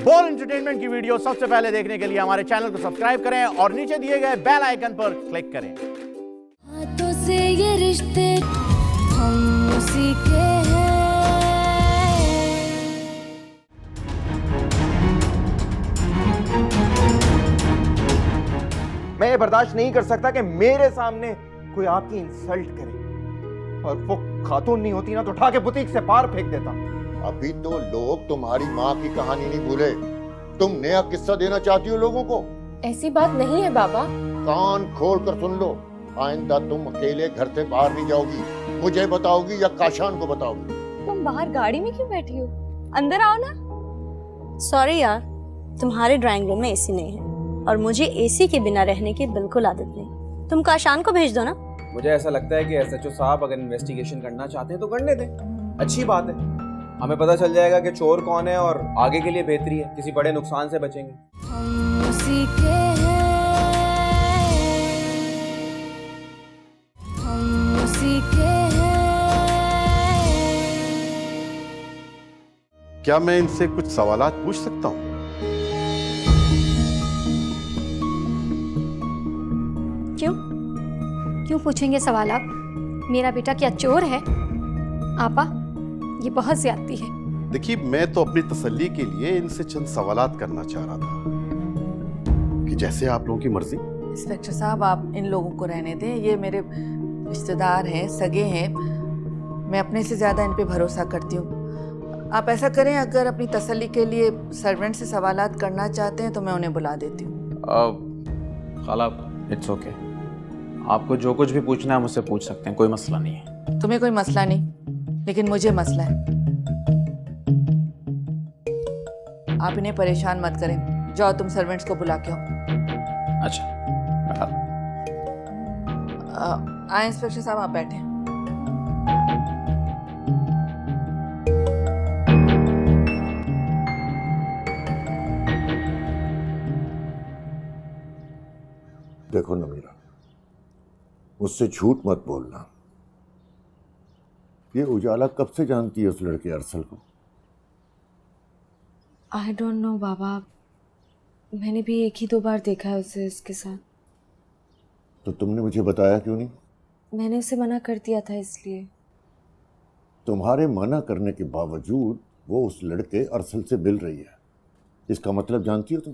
बोल एंटरटेनमेंट की वीडियो सबसे पहले देखने के लिए हमारे चैनल को सब्सक्राइब करें और नीचे दिए गए बेल आइकन पर क्लिक करें। हाथों से ये रिश्ते हम उसी के हैं। मैं ये बर्दाश्त नहीं कर सकता कि मेरे सामने कोई आपकी इंसल्ट करे, और वो खातून नहीं होती ना तो उठा के बुटीक से बाहर फेंक देता। अभी तो लोग तुम्हारी माँ की कहानी नहीं भूले। तुम नया किस्सा देना चाहती हो लोगों को? ऐसी बात नहीं है बाबा। कान खोल कर सुन लो, आइंदा तुम अकेले घर से बाहर नहीं जाओगी। मुझे बताओगी या काशान को बताओगी? तुम बाहर गाड़ी में क्यों बैठी हो? अंदर आओ ना। सॉरी यार, तुम्हारे ड्राइंग रूम में एसी नहीं है और मुझे एसी के बिना रहने की बिल्कुल आदत नहीं। तुम काशान को भेज दो ना। मुझे ऐसा लगता है कि एसएचओ साहब अगर इन्वेस्टिगेशन करना चाहते हैं तो करने दें। अच्छी बात है, हमें पता चल जाएगा कि चोर कौन है और आगे के लिए बेहतरी है, किसी बड़े नुकसान से बचेंगे। हम उसी के हैं, हम उसी के हैं। क्या मैं इनसे कुछ सवालात पूछ सकता हूँ? क्यों पूछेंगे सवाल आप? मेरा बेटा क्या चोर है? आपा, ये बहुत ज्यादती है। देखिए, मैं तो अपनी तसल्ली के लिए इनसे चंद सवालात करना चाह रहा था कि जैसे आप लोगों की मर्जी। इंस्पेक्टर साहब, आप इन लोगों को रहने दें। ये मेरे रिश्तेदार हैं, सगे हैं। मैं अपने से ज़्यादा इन पे भरोसा करती हूँ। आप ऐसा करें, अगर अपनी तसल्ली के लिए सर्वेंट से सवालात करना चाहते हैं तो मैं उन्हें बुला देती हूँ। खाला, इट्स ओके। आपको जो कुछ भी पूछना है मुझसे पूछ सकते हैं, कोई मसला नहीं है। तुम्हें कोई मसला नहीं, लेकिन मुझे मसला है। आप इन्हें परेशान मत करें। जाओ, तुम सर्वेंट्स को बुला के आओ। अच्छा, आए इंस्पेक्टर साहब, आप बैठे। देखो नमीरा, मुझसे झूठ मत बोलना। ये उजाला कब से जानती है उस लड़के अरसल को? आई डोंट नो बाबा, मैंने भी एक ही दो बार देखा है उसे इसके साथ। तो तुमने मुझे बताया क्यों नहीं? मैंने उसे मना कर दिया था इसलिए। तुम्हारे मना करने के बावजूद वो उस लड़के अरसल से मिल रही है। इसका मतलब जानती हो तुम?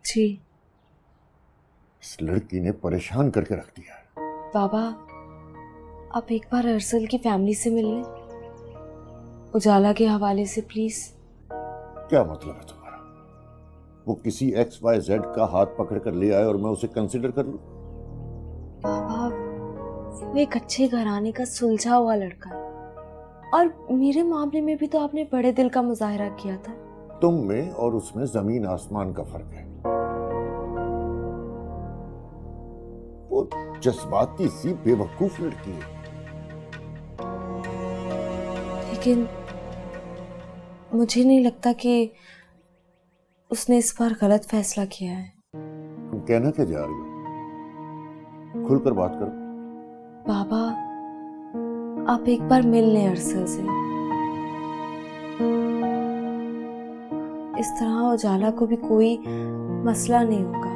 जी। इस लड़की ने परेशान करके रख दिया है। बाबा, आप एक बार अरसल की फैमिली से मिल लें, उजाला के हवाले से प्लीज। क्या मतलब है तुम्हारा? वो किसी XYZ का हाथ पकड़ कर ले आए और मैं उसे कंसिडर कर लूं? बाबा, वो एक अच्छे घराने का सुलझा हुआ लड़का है, और मेरे मामले में भी तो आपने बड़े दिल का मुजाहरा किया था। तुम में और उसमें जमीन आसमान का फर्क है। वो जज्बाती सी बेवकूफ लड़की है। लेकिन मुझे नहीं लगता कि उसने इस बार गलत फैसला किया है। तुम कहना क्या जा रही हो? खुलकर बात करो। बाबा, आप एक बार मिल लें अरसल से। इस तरह उजाला को भी कोई मसला नहीं होगा,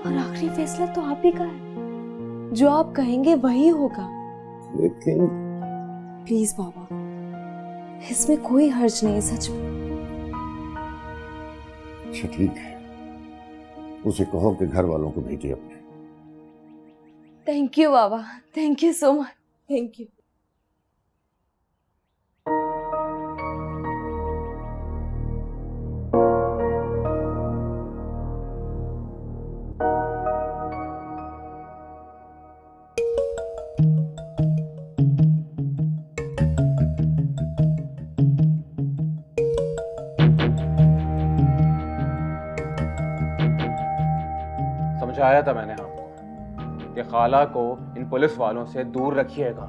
और आखिरी फैसला तो आप ही का है। जो आप कहेंगे वही होगा। लेकिन प्लीज बाबा, इसमें कोई हर्ज नहीं, सच में। अच्छा ठीक है, उसे कहो कि घर वालों को भेजे अपने। Thank you Baba, thank you so much, thank you. समझाया था मैंने आपको कि खाला को इन पुलिस वालों से दूर रखिएगा,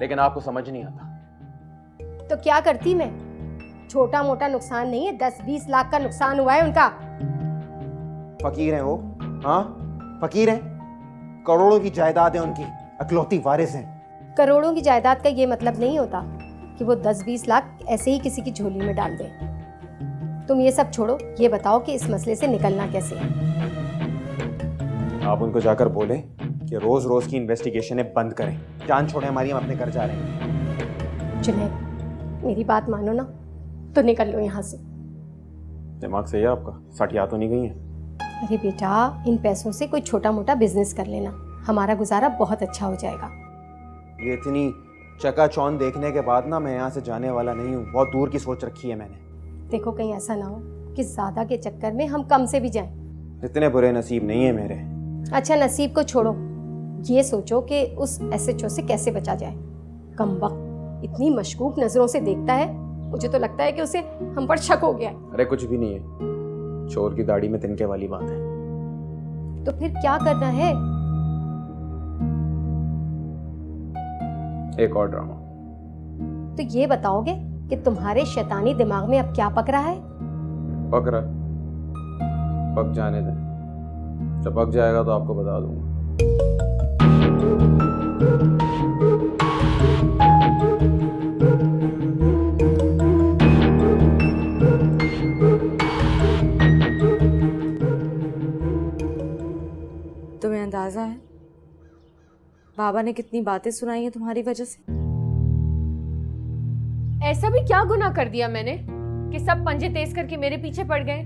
लेकिन आपको समझ नहीं आता। तो क्या करती मैं? छोटा मोटा नुकसान नहीं है, 10-20 लाख का नुकसान हुआ है उनका। फकीर हैं वो, हाँ फकीर हैं। करोड़ों की जायदाद है उनकी, अकलौती वारिस हैं। करोड़ों की जायदाद का ये मतलब नहीं होता कि वो 10-20 लाख ऐसे ही किसी की झोली में डाल दे। तुम ये सब छोड़ो, ये बताओ कि इस मसले से निकलना कैसे है। आप उनको जाकर बोले कि रोज रोज की इन्वेस्टिगेशनें बंद करें, जान छोड़े हमारी, हम अपने घर जा रहे हैं। जुनैद, मेरी बात मानो ना तो निकल लो यहाँ से। दिमाग सही है आपका? सटिया तो नहीं गई है? अरे बेटा, इन पैसों से कोई छोटा मोटा बिजनेस कर लेना, हमारा गुजारा बहुत अच्छा हो जाएगा। ये इतनी चकाचौंध देखने के बाद ना मैं यहाँ से जाने वाला नहीं हूँ। बहुत दूर की सोच रखी है मैंने। देखो कहीं ऐसा ना हो कि ज्यादा के चक्कर में हम कम से भी जाएं। इतने बुरे नसीब नहीं है मेरे। अच्छा, नसीब को छोड़ो, ये सोचो कि उस एसएचओ से कैसे बचा जाए। कमबख्त इतनी मशकूक नजरों से देखता है, मुझे तो लगता है कि उसे हम पर शक हो गया है। अरे कुछ भी नहीं है, चोर की दाढ़ी में तिनके वाली बात है। तो फिर क्या करना है? एक और ड्रामा। तो ये बताओगे कि तुम्हारे शैतानी दिमाग में अब क्या पक रहा है? पक रहा, पक जाने दें, जब पक जाएगा तो आपको बता दूंगा। तुम्हें अंदाजा है बाबा ने कितनी बातें सुनाई हैं तुम्हारी वजह से? ऐसा भी क्या गुनाह कर दिया मैंने कि सब पंजे तेज करके मेरे पीछे पड़ गए?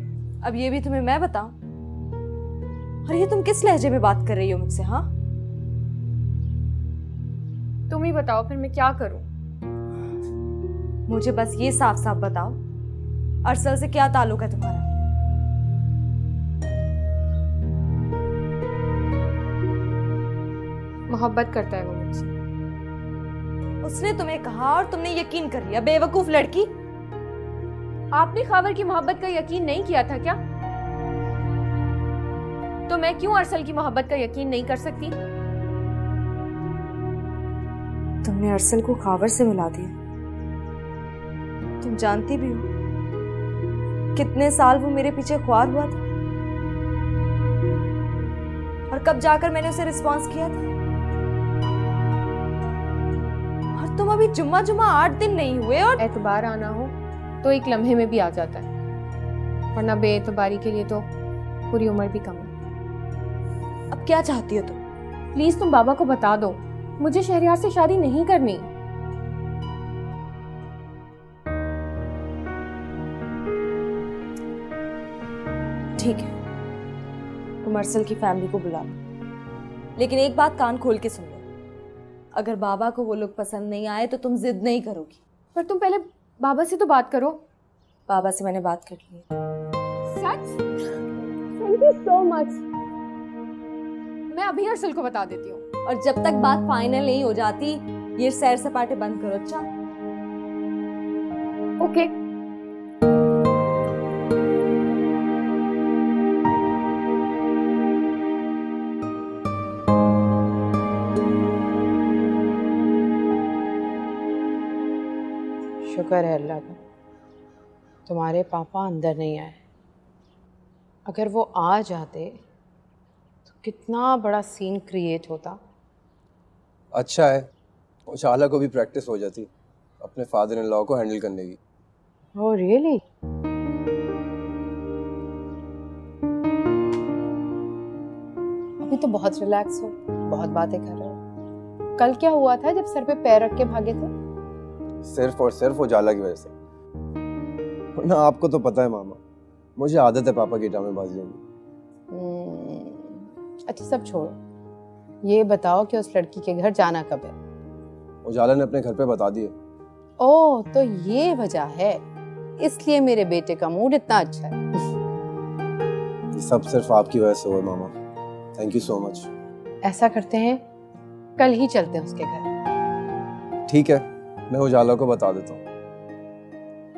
अब ये भी तुम्हें मैं बताऊं? और ये तुम किस लहजे में बात कर रही हो मुझसे? हाँ, तुम ही बताओ फिर मैं क्या करूं? मुझे बस ये साफ साफ बताओ, अरसल से क्या ताल्लुक है तुम्हारा? मोहब्बत करता है वो मुझसे। उसने तुम्हें कहा और तुमने यकीन कर लिया, बेवकूफ लड़की। आपने खावर की मोहब्बत का यकीन नहीं किया था क्या? तो मैं क्यों अरसल की मोहब्बत का यकीन नहीं कर सकती? तुमने अरसल को खावर से मिला दिया। तुम जानती भी हो कितने साल वो मेरे पीछे ख्वार हुआ था, और कब जाकर मैंने उसे रिस्पॉन्स किया था। और तुम अभी जुम्मा 8 दिन नहीं हुए और एतबार आना हो तो एक लम्हे में भी आ जाता है, वरना बेएतबारी के लिए तो पूरी उम्र भी कम है। अब क्या चाहती हो तुम? प्लीज तुम बाबा को बता दो, मुझे शहरयार से शादी नहीं करनी। ठीक है, तुम अरसल की फैमिली को बुला लो, लेकिन एक बात कान खोल के सुन लो, अगर बाबा को वो लोग पसंद नहीं आए तो तुम जिद नहीं करोगी। पर तुम पहले बाबा से तो बात करो। बाबा से मैंने बात कर ली है। सच? Thank you so much. मैं अभी अरसल को बता देती हूँ। और जब तक बात फाइनल नहीं हो जाती, ये सैर सपाटे बंद करो। अच्छा? ओके। शुक्र है अल्लाह का, तुम्हारे पापा अंदर नहीं आए। अगर वो आ जाते तो कितना बड़ा सीन क्रिएट होता। अच्छा है, उजाला को भी प्रैक्टिस हो जाती अपने फादर इन लॉ को हैंडल करने की। Oh really? अभी तो बहुत रिलैक्स हो, बहुत बातें कर रहे हो। कल क्या हुआ था जब सर पे पैर रख के भागे थे? सिर्फ और सिर्फ उजाला की वजह से। वरना आपको तो पता है मामा, मुझे आदत है पापा की ड्रामेबाजियों की। अच्छा सब छोड़ो, ये बताओ कि उस लड़की के घर जाना कब है? उजाला ने अपने घर पे बता दिए। ओह तो ये वजह है, इसलिए मेरे बेटे का मूड इतना अच्छा है। ये सब सिर्फ आपकी वजह से हुआ मामा, थैंक यू सो मच। ऐसा करते हैं, कल ही चलते हैं उसके घर। ठीक है, मैं उजाला को बता देता हूँ।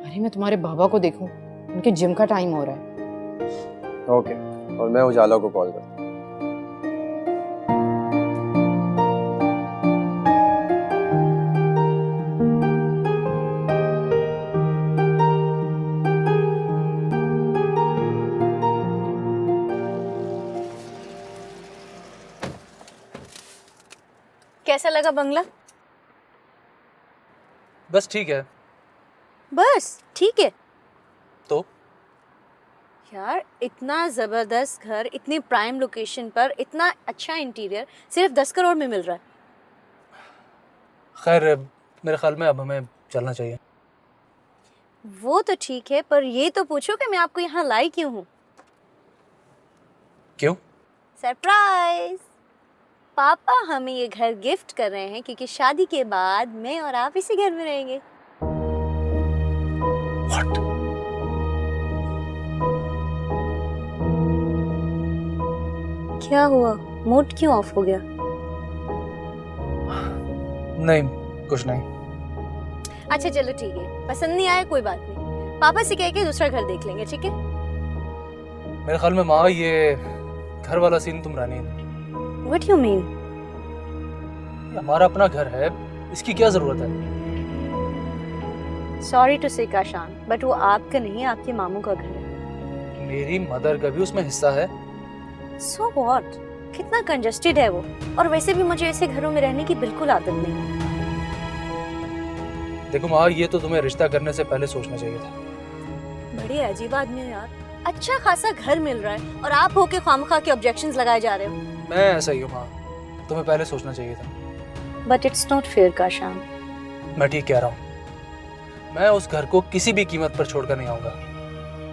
अरे मैं तुम्हारे बाबा को देखूं, उनके जिम का टाइम हो रहा है। ओके, और मैं उजाला को कॉल करता हूँ। कैसा लगा बंगला? बस ठीक है। बस ठीक है तो यार, इतना ज़बरदस्त घर, इतनी प्राइम लोकेशन पर, इतना अच्छा इंटीरियर सिर्फ 10 करोड़ में मिल रहा है। खैर मेरे ख्याल में अब हमें चलना चाहिए। वो तो ठीक है, पर ये तो पूछो कि मैं आपको यहाँ लाई क्यों हूँ। क्यों? सरप्राइज! पापा हमें ये घर गिफ्ट कर रहे हैं क्योंकि शादी के बाद मैं और आप इसी घर में रहेंगे। What? क्या हुआ, मूड क्यों ऑफ हो गया? नहीं, कुछ नहीं। अच्छा चलो ठीक है, पसंद नहीं आया कोई बात नहीं, पापा से कह के दूसरा घर देख लेंगे, ठीक है? मेरे ख्याल में माँ ये घर वाला सीन तुम रहने दो। What do you mean? हमारा अपना घर है, इसकी क्या जरूरत है? सॉरी टू से काशान, बट वो आपका नहीं, आपके मामू का घर है। मेरी मदर का भी उसमें हिस्सा है। So what? कितना कंजस्टेड है वो, और वैसे भी मुझे ऐसे घरों में रहने की बिल्कुल आदत नहीं है। देखो माँ, ये तो तुम्हें रिश्ता करने से पहले सोचना चाहिए था। बड़े अजीब आदमी हो यार, अच्छा खासा घर मिल रहा है और आप होके खामखा के ऑब्जेक्शंस लगाए जा रहे हो। मैं ऐसा ही हूँ माँ, तुम्हें पहले सोचना चाहिए था। But it's not fair Kashan. मैं ठीक कह रहा हूँ, मैं उस घर को किसी भी कीमत पर छोड़कर नहीं आऊंगा,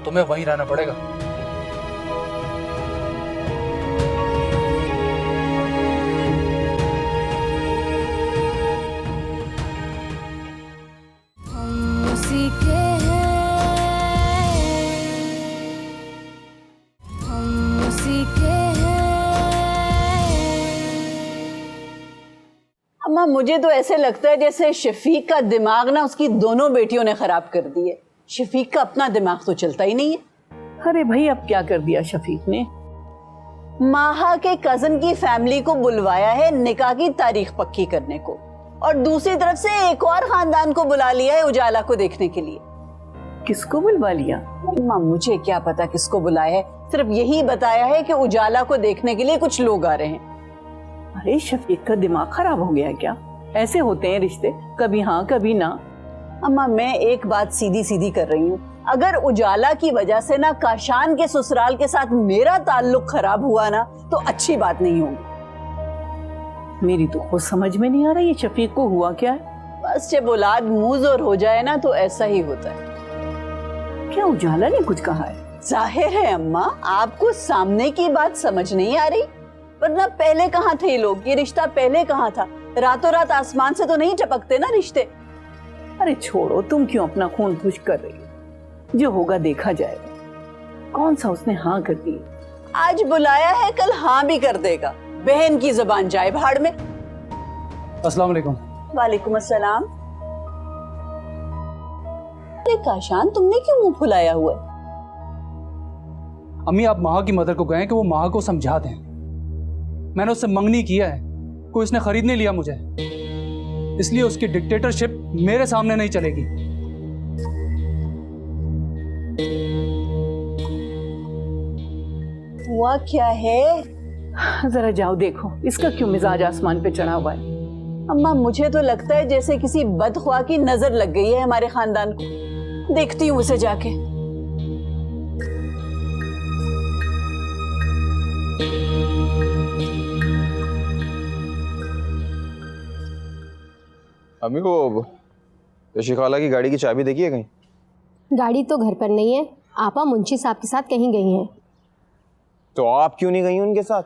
तुम्हें वहीं रहना पड़ेगा। हम उसी के हैं, हम उसी के अम्मा, मुझे तो ऐसे लगता है जैसे शफीक का दिमाग ना उसकी दोनों बेटियों ने खराब कर दी है। शफीक का अपना दिमाग तो चलता ही नहीं है। अरे भाई, अब क्या कर दिया शफीक ने? माहा के कजन की फैमिली को बुलवाया है निकाह की तारीख पक्की करने को, और दूसरी तरफ से एक और खानदान को बुला लिया है उजाला को देखने के लिए। किसको बुलवा लिया? अम्मा, मुझे क्या पता किसको बुलाया है, सिर्फ यही बताया है कि उजाला को देखने के लिए कुछ लोग आ रहे हैं। अरे शफीक का दिमाग खराब हो गया क्या? ऐसे होते हैं रिश्ते, कभी हाँ कभी ना। अम्मा, मैं एक बात सीधी सीधी कर रही हूँ, अगर उजाला की वजह से ना काशान के ससुराल के साथ मेरा ताल्लुक खराब हुआ ना तो अच्छी बात नहीं होगी। मेरी तो खुद समझ में नहीं आ रहा ये शफीक को हुआ क्या है। बस जब औलाद मुंह जोर हो जाए ना तो ऐसा ही होता है। क्या उजाला ने कुछ कहा है? जाहिर है अम्मा, आपको सामने की बात समझ नहीं आ रही, वरना पहले कहाँ थे ये लोग? ये रिश्ता पहले कहाँ था? रातों रात आसमान से तो नहीं टपकते ना रिश्ते। अरे छोड़ो, तुम क्यों अपना खून खुश कर रही हो? जो होगा देखा जाएगा। कौन सा उसने हाँ कर दी? आज बुलाया है, कल हाँ भी कर देगा। बहन की जुबान जाए भाड़ में। अस्सलाम वालेकुम। वालेकुम अस्सलाम। अरे काशान, तुमने क्यों मुंह फुलाया हुआ है? अम्मी, आप माँ की मदर को कहें कि वो माँ को समझा दें। मैंने उससे मंगनी किया है, कोई उसने खरीद नहीं लिया मुझे, इसलिए उसकी डिक्टेटरशिप मेरे सामने नहीं चलेगी। हुआ क्या है? जरा जाओ देखो, इसका क्यों मिजाज आसमान पे चढ़ा हुआ है? अम्मा, मुझे तो लगता है जैसे किसी बदख्वाह की नजर लग गई है हमारे खानदान को। देखती हूँ उसे जाके। अम्मी, वो ऋषिकाला की गाड़ी की चाबी देखी है कहीं? गाड़ी तो घर पर नहीं है, आपा मुंशी साहब के साथ कहीं गई हैं। तो आप क्यों नहीं गई उनके साथ?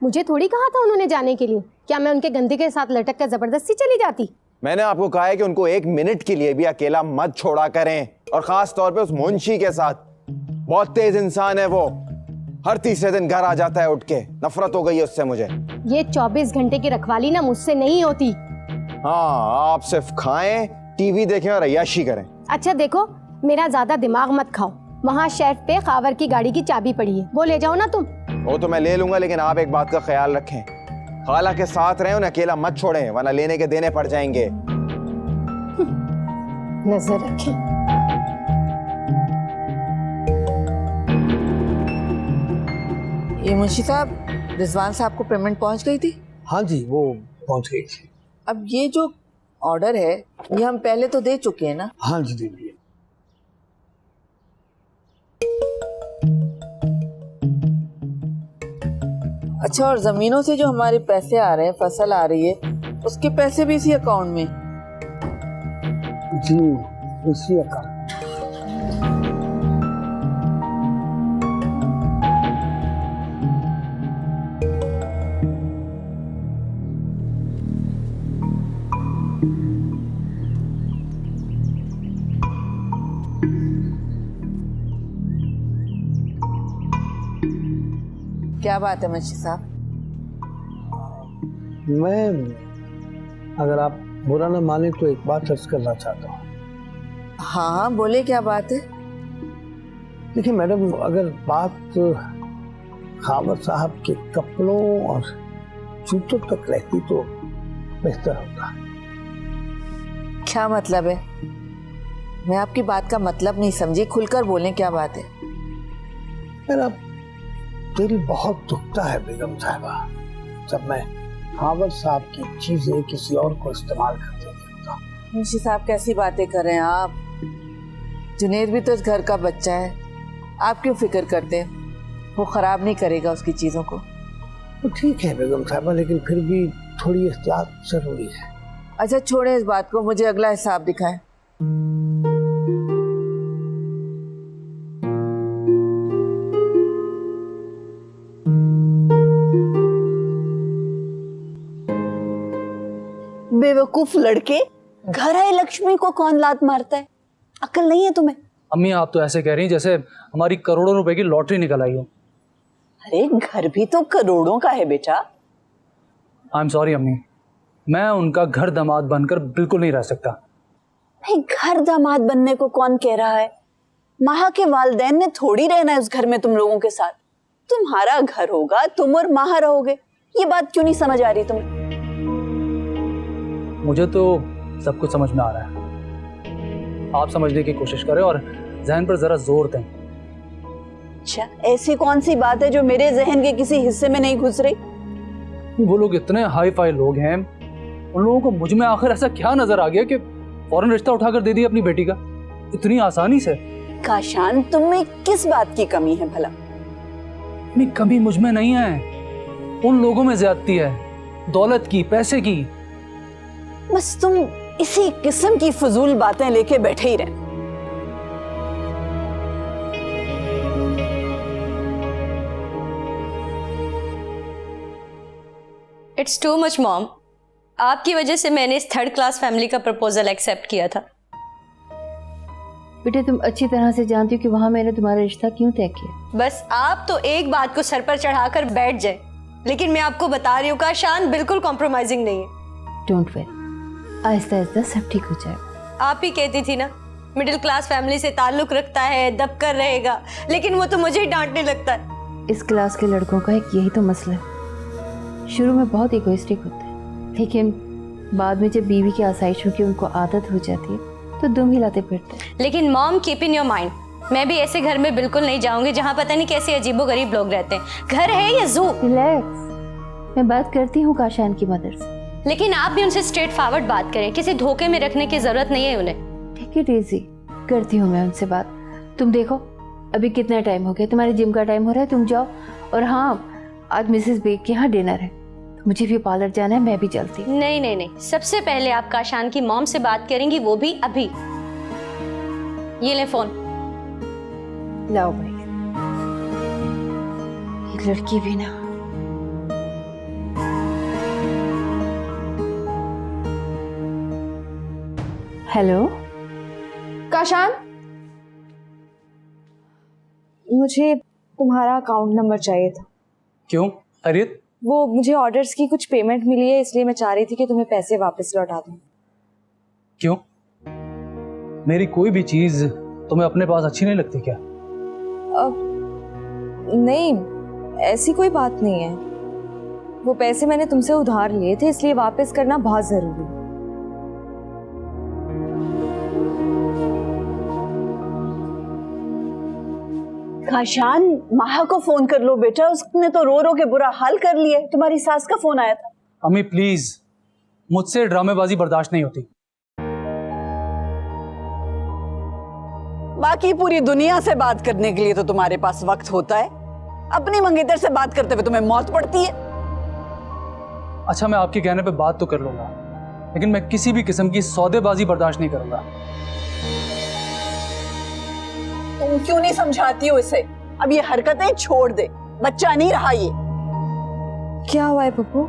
मुझे थोड़ी कहा था उन्होंने जाने के लिए। क्या मैं उनके गंदे के साथ लटक कर जबरदस्ती चली जाती? मैंने आपको कहा है कि उनको एक मिनट के लिए भी अकेला मत छोड़ा करें, और खास तौर पे उस मुंशी के साथ। बहुत तेज इंसान है वो, हर तीसरे दिन घर आ जाता है उठ के। नफरत हो गई है उससे मुझे। ये 24 घंटे की रखवाली ना मुझसे नहीं होती। हाँ, आप सिर्फ खाएं, टीवी देखें और अय्याशी करें। अच्छा देखो, मेरा ज्यादा दिमाग मत खाओ। वहाँ शेल्फ पे खावर की गाड़ी की चाबी पड़ी है, वो ले जाओ ना तुम। वो तो मैं ले लूंगा, लेकिन आप एक बात का ख्याल रखें, खाला के साथ रहें, उन्हें अकेला मत छोड़ें, वरना लेने के देने पड़ जाएंगे। नजर रखें। ये मुंशी साहब, रिजवान साहब को पेमेंट पहुंच गई थी? हाँ जी, वो पहुंच गई थी। अब ये जो ऑर्डर है, ये हम पहले तो दे चुके हैं ना? हाँ जी दीदी। अच्छा, और जमीनों से जो हमारे पैसे आ रहे हैं, फसल आ रही है, उसके पैसे भी इसी अकाउंट में? जी इसी अकाउंट। क्या बात है मंशी साहब? मैं, अगर आप बुरा ना माने तो एक बात अर्ज करना चाहता हूँ। हाँ हाँ बोले, क्या बात है? देखिए मैडम, अगर बात खावर साहब के कपड़ों और जूतों तक रहती तो बेहतर होता। क्या मतलब है? मैं आपकी बात का मतलब नहीं समझी, खुलकर बोलें, क्या बात है? मेरा दिल बहुत दुखता है बेगम साहिबा, जब मैं खावर साहब की चीजें किसी और को इस्तेमाल करते देखता हूँ। मुंशी साहब कैसी बातें कर रहे हैं आप? जुनेद भी तो इस घर का बच्चा है, आप क्यों फिक्र करते हैं? वो खराब नहीं करेगा उसकी चीजों को। तो ठीक है बेगम साहिबा, लेकिन फिर भी थोड़ी एहतियात जरूरी है। अच्छा छोड़े इस बात को, मुझे अगला हिसाब दिखाएं। बेवकूफ लड़के, घर आए लक्ष्मी को कौन लात मारता है? अकल नहीं है तुम्हें? अम्मी आप तो ऐसे कह रही हैं जैसे हमारी करोड़ों रुपए की लॉटरी निकल आई हो। अरे घर भी तो करोड़ों का है बेटा। आई एम सॉरी अम्मी, मैं उनका घर दामाद बनकर बिल्कुल नहीं रह सकता। भाई घर दामाद बनने को कौन कह रहा है? माहा के वालिदैन ने थोड़ी रहना है उस घर में तुम लोगों के साथ। तुम्हारा घर होगा, तुम और माहा रहोगे। ये बात क्यों नहीं समझ आ रही तुम्हें? मुझे तो सब कुछ समझ में आ रहा है, आप समझने की कोशिश करें और जहन पर जरा जोर दें। अच्छा, ऐसी कौन सी बात है जो मेरे जहन के किसी हिस्से में नहीं घुस रही? वो लोग इतने हाई फाई लोग हैं, उन लोगों को मुझ में आखिर ऐसा क्या नजर आ गया कि फौरन रिश्ता उठाकर दे दिया अपनी बेटी का इतनी आसानी से? काशान, तुम्हें किस बात की कमी है भला? नहीं, कमी मुझ में नहीं है, उन लोगों में ज्यादती है, दौलत की, पैसे की। बस तुम इसी किस्म की फजूल बातें लेके बैठे ही रहे। इट्स टू मच मॉम, आपकी वजह से मैंने इस थर्ड क्लास फैमिली का प्रपोजल एक्सेप्ट किया था। बेटे तुम अच्छी तरह से जानती हो कि वहां मैंने तुम्हारा रिश्ता क्यों तय किया। बस आप तो एक बात को सर पर चढ़ाकर बैठ जाए, लेकिन मैं आपको बता रही हूँ काशान बिल्कुल कॉम्प्रोमाइजिंग नहीं है। डोंट वरी, आहिस्ता आहिस्ता सब ठीक हो जाएगा। आप ही कहती थी ना मिडिल क्लास फैमिली से ताल्लुक रखता है, दबकर रहेगा, लेकिन वो तो मुझे ही डांटने लगता है। इस क्लास के लड़कों का एक यही तो मसला है, शुरू में बहुत इगोइस्टिक होते हैं, लेकिन बाद में जब बीवी की आसाइशों की उनको आदत हो जाती है तो दुम हिलाते फिरते हैं। लेकिन mom keep in your mind, मैं भी ऐसे घर में बिल्कुल नहीं जाऊंगी जहाँ पता नहीं कैसे अजीबोगरीब लोग रहते हैं। घर है या जू? रिलैक्स, मैं बात करती हूँ काशान की मदर से। लेकिन आप भी उनसे स्ट्रेट फॉरवर्ड बात करें, किसी धोखे में रखने की जरूरत नहीं है उन्हें। टेक इट इजी, करती हूँ मैं उनसे बात। तुम देखो अभी कितना टाइम हो गया, तुम्हारे जिम का टाइम हो रहा है, तुम जाओ। और हाँ, आज मिसेस बेग के यहाँ डिनर है, मुझे भी पार्लर जाना है, मैं भी चलती हूँ। नहीं नहीं नहीं, सबसे पहले आप काशान की मॉम से बात करेंगी, वो भी अभी। ये ले फोन। लाओ भाई, एक लड़की भी ना। हेलो काशान, मुझे तुम्हारा अकाउंट नंबर चाहिए था। क्यों खैरियत? वो मुझे ऑर्डर्स की कुछ पेमेंट मिली है, इसलिए मैं चाह रही थी कि तुम्हें पैसे वापस लौटा दूं। क्यों? मेरी कोई भी चीज तुम्हें अपने पास अच्छी नहीं लगती क्या? नहीं, ऐसी कोई बात नहीं है। वो पैसे मैंने तुमसे उधार लिए थे, इसलिए वापस करना बहुत जरूरी है। काशान, माहा को फोन कर लो बेटा, उसने तो रो रो के बुरा हाल कर लिया है। तुम्हारी सास का फोन आया था। अम्मी प्लीज, मुझसे ड्रामेबाजी बर्दाश्त नहीं होती। बाकी पूरी दुनिया से बात करने के लिए तो तुम्हारे पास वक्त होता है, अपनी मंगेतर से बात करते हुए तुम्हें मौत पड़ती है। अच्छा, मैं आपके कहने पे बात तो कर लूंगा, लेकिन मैं किसी भी किस्म की सौदेबाजी बर्दाश्त नहीं करूंगा। तुम क्यों नहीं समझाती हो इसे? अब ये हरकतें छोड़ दे, बच्चा नहीं रहा ये। क्या हुआ है पप्पू?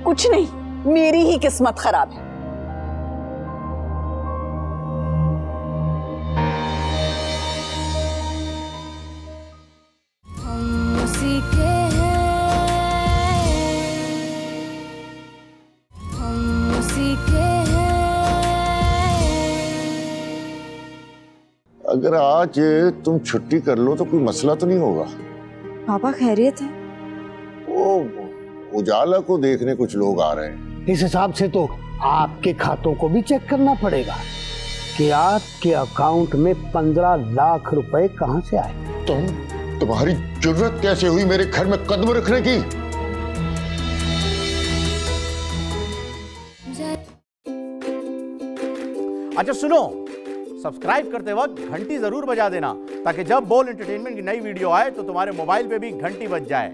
कुछ नहीं, मेरी ही किस्मत खराब है। हम उसी के हैं, हम उसी के हैं। अगर आज तुम छुट्टी कर लो तो कोई मसला तो नहीं होगा? पापा खैरियत है? वो उजाला को देखने कुछ लोग आ रहे हैं। इस हिसाब से तो आपके खातों को भी चेक करना पड़ेगा कि आपके अकाउंट में 15 लाख रुपए कहां से आए। तुम्हारी जरूरत कैसे हुई मेरे घर में कदम रखने की? अच्छा सुनो, सब्सक्राइब करते वक्त घंटी जरूर बजा देना ताकि जब बोल एंटरटेनमेंट की नई वीडियो आए तो तुम्हारे मोबाइल पे भी घंटी बज जाए।